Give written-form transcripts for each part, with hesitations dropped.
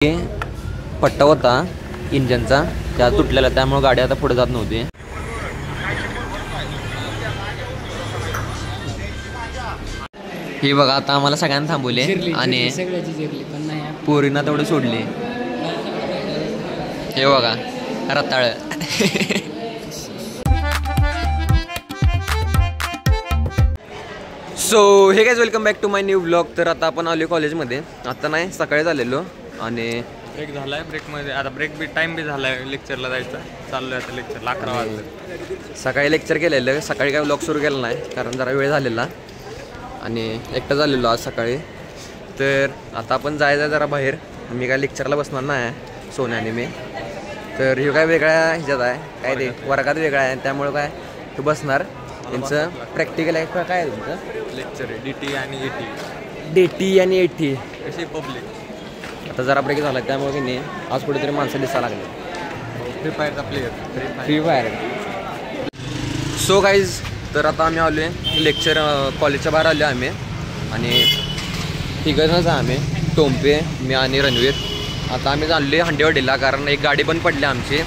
पट्टा होता इंजनचा त्या तुटलेला, त्यामुळे गाडी आता पुढे जात नव्हती. ही बघा आता आम्हाला सगळ्यांना थांबवले आणि पोरींना तेवढी सोडली. हे बघा रताळ. So hey guys welcome back to my new blog. तर आता आपण आलो कॉलेजमध्ये. आता नाही सकाळी झालेलो आणि ब्रेक झालाय. ब्रेकमध्ये आता ब्रेक बी टाइम बी झालाय. लेक्चरला जायचं चाललोय आता. लेक्चरला 11 वाजले. सकाळी लेक्चर केलेलं. सकाळी काय ब्लॉग सुरू केला नाही कारण जरा वेळ झालेला आणि एकटं झालेलो आज सकाळी. तर आता आपण जायचं जरा बाहेर. मी काय लेक्चरला बसणार नाही सोन्याने मी. तर हे काय वेगळ्या ह्याच्यात आहे, काय ते वर्गात वेगळा आहे, त्यामुळं काय तू बसणार. त्यांचं प्रॅक्टिकल आहे. काय आहे तुमचं लेक्चर आहे DT आणि AT. DT आणि AT कशी पब्लिक. आता जरा ब्रेक झाला त्यामुळे की नाही आज कुठेतरी माणसं दिसायला लागले. फ्री फायरचा player. Free fire. So guys तर आता आम्ही आलो आहे लेक्चर कॉलेजच्या बाहेर आलो आम्ही आणि तिघंजणच आहे आम्ही. टोंपे, मी आणि रणवीर. आता आम्ही चाललो हंडेवाडीला कारण एक गाडी पण पडली आमची.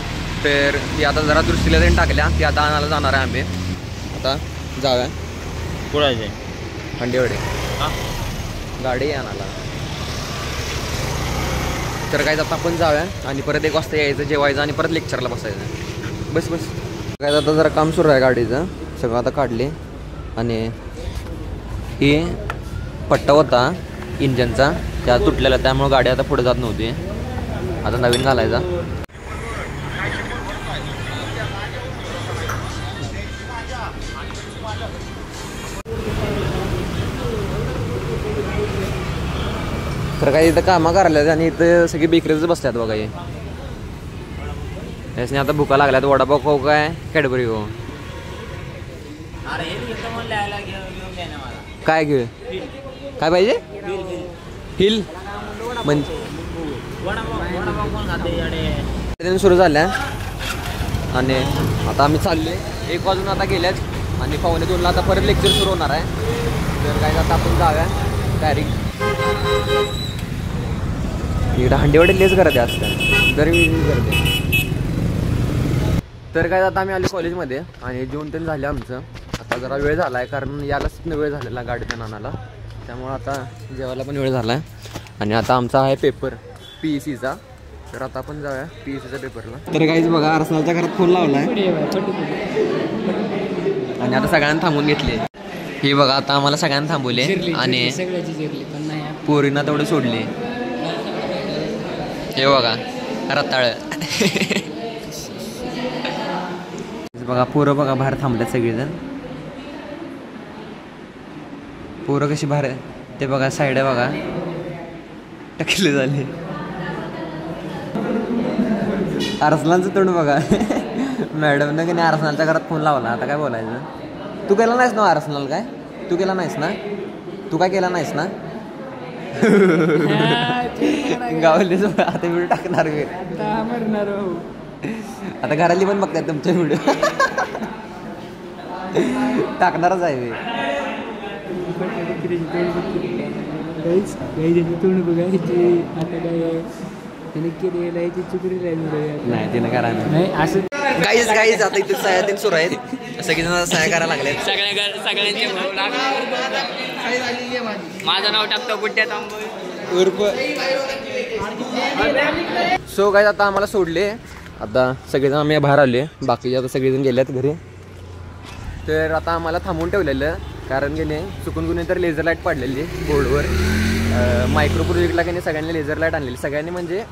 तर ती आता जरा दुरुस्तीला देऊन टाकल्या. ती आता आणायला जाणार आहे आम्ही. आता जाऊया कुणाचे हंडेवाडी. हां गाडी आणायला. तर काय आता आपण जाऊया आणि परत 1 वाजता यायचं, जेवायचं आणि परत लेक्चरला बसायचं. बस काय आता जरा काम सुरू आहे गाडीचं. सगळं आता काढले आणि ही पट्टा होता इंजनचा त्या तुटलेला, त्यामुळे गाडी आता पुढे जात नव्हती. आता नवीन घालायचा. तर काही इथं कामं करायला आणि इथं सगळी बेकरीच बसल्यात बघा. हे यासने आता भुका लागल्यात. वडापाव खाऊ काय कॅडबरी खाऊ काय घेऊ. काय पाहिजे हिल म्हणजे सुरू झाल्या आणि आता आम्ही चालले. 1 वाजून आता गेल्याच आणि 1:45ला आता परत लेक्चर सुरू होणार आहे. तर काय आता आपण जाऊया डायरेक्ट. इकडं हंडेवाडी लेच करते असतं दरवेळी करते. तर काय आता आम्ही आलो कॉलेजमध्ये आणि जेवण पण झाले आमचं. आता जरा वेळ झाला आहे कारण यालाच वेळ झालेला गाडी त्या नानाला, त्यामुळं आता जेवायला पण वेळ झाला आहे. आणि आता आमचा आहे पेपर PECचा. तर आता आपण जाऊया PECच्या पेपरला. तर काहीच बघा अर्सनलच्या घरात फोन लावला आहे आणि आता सगळ्यांना थांबून घेतले. हे बघा आता आम्हाला सगळ्यांना थांबवले आणि पोरींना तेवढी सोडली. हे बघा रताळ. बघा पोरं बघा बाहेर थांबल्यात सगळेजण. पोरं कशी बाहेर ते बघा साईड बघा टकले झाले. अर्सलानचं तोंड बघा. मॅडमनं की नाही अर्सनालच्या घरात फोन लावला. आता काय बोलायचं. तू केला नाहीस ना अर्सनल. काय तू केला नाहीस ना. तू काय केला नाहीस ना. गावलीच आता व्हिडिओ टाकणार. आता घरातली पण बघतात तुमच्या व्हिडिओ. टाकणारच आहे. नाही तिने करा नाही असं. गाईज आता इथे सह्या 3 सुरू आहेत. सगळेजण सह्या करायला लागले. सगळ्यांचे माझं नाव टाकतो गुड्ड्या तांबोळी उर्फ. सो गाईज आता आम्हाला सोडले. आता सगळेजण आम्ही बाहेर आले. बाकीचे आता सगळेजण गेलेत घरी. तर आता आम्हाला थांबवून ठेवलेलं कारण गेले चुकून कुणी तर लेझर लाईट पाडलेली बोर्डवर. मायक्रो प्रोजेक्टला काही सगळ्यांनी लेझर लाईट आणलेली. सगळ्यांनी म्हणजे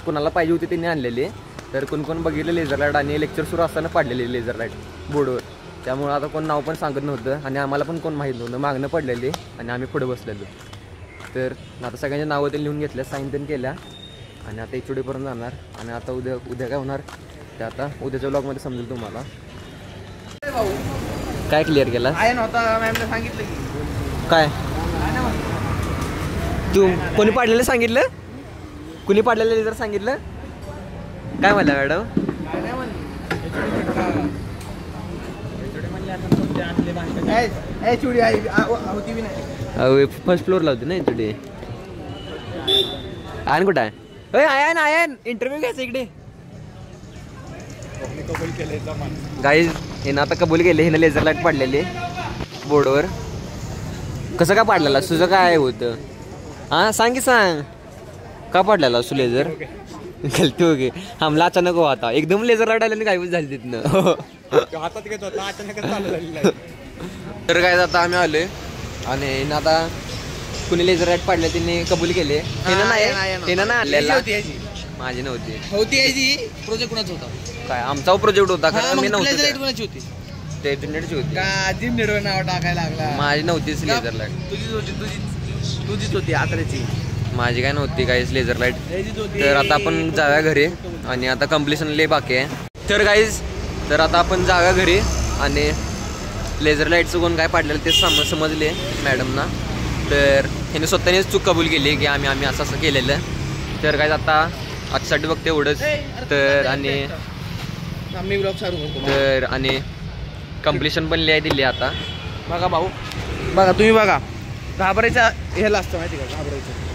कुणाला पाहिजे होती त्यांनी आणलेली. तर कोण बघितलं लेझर लाईट आणि लेक्चर सुरू असताना पाडलेली लेझर लाईट बोर्डवर. त्यामुळं आता कोण नाव पण सांगत नव्हतं आणि आम्हाला पण कोण माहीत नव्हतं. मागणं पडलेली आणि आम्ही पुढे बसलेलो. तर आता सगळ्यांचे नावं ते लिहून घेतल्या, साईन पण केल्या आणि आता HODपर्यंत जाणार. आणि आता उद्या काय होणार ते आता उद्याच्या ब्लॉगमध्ये समजेल तुम्हाला. काय क्लिअर केला सांगितलं काय तू कोणी पाडलेलं सांगितलं. कुणी पाडलेलं जर सांगितलं काय म्हणलं मॅडम. फर्स्ट फ्लोअरला होती ना HOD. आणि कुठं आहे आयन इंटरव्ह्यू घ्यायचा इकडे गाईज हिनं आता कबूल केले हिनं लेझर लाईट पाडलेली बोर्डवर कसं काय पाडलेला तुझं काय होतं हा सांग की सांग का पाडलेला असू लेझर गलती हो गे हमला अचानक हो आता एकदम लेझर लाईट आल्याने गायबच झाली तिथनं तर काय आता आम्ही आलोय आणि हिनं आता कुणी लेझर लाईट पाडले तिने कबूल केले हिनं नाही आणलेला माझी नव्हती प्रोजेक्ट कुणाचा होता काय आमचा प्रोजेक्ट होता कारण मी लेझर लाईट नव्हतं कुणाची होती ते इंटरनेटची होती आधी निर्वळ नाव टाकायला लागला माझी नव्हतीच लेझर लाईट तुझीच होती आतऱ्याची माझी काय नव्हती काहीच लेझर लाईट तर आता आपण जाऊया घरी आणि आता कम्प्लिशन लय बाकी आहे तर गाईज तर आता आपण जाऊया घरी आणि लेझर लाईटचं कोण काय पाडलेलं ते समजले मॅडमना तर हिने स्वतःनेच चूक कबूल केली की आम्ही असं केलेलं तर काय आता आजसाठी बघते एवढंच तर आणि मी ब्लॉग चालू करतो तर आणि कम्प्लिशन पण लिहाय दिली आता बघा भाऊ बघा तुम्ही बघा घाबरायचं ह्याला असतं माहिती का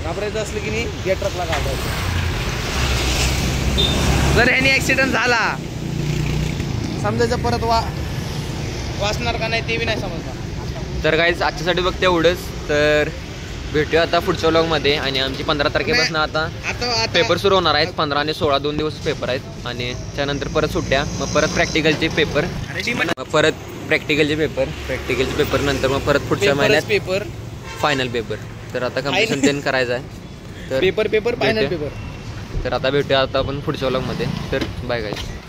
घाबरायचं असलं की नाही या ट्रकला घाबरायचं जर ह्याने ॲक्सिडेंट झाला समजायचं परत वाचणार का नाही ते बी नाही समजणार तर काहीच आजच्यासाठी बघते एवढंच तर भेटूया आता पुढच्या व्लॉगमध्ये आणि आमची 15 तारखेपासून आता पेपर सुरू होणार आहेत 15 आणि 16 2 दिवस पेपर आहेत आणि त्यानंतर परत सुट्ट्या मग परत प्रॅक्टिकलचे पेपर नंतर मग परत पुढच्या महिन्यात पेपर फायनल पेपर तर आता कम्प्लिशन तेन करायचं आहे तर पेपर फायनल पेपर तर आता भेटूया आता आपण पुढच्या व्लॉगमध्ये तर बाय गाईज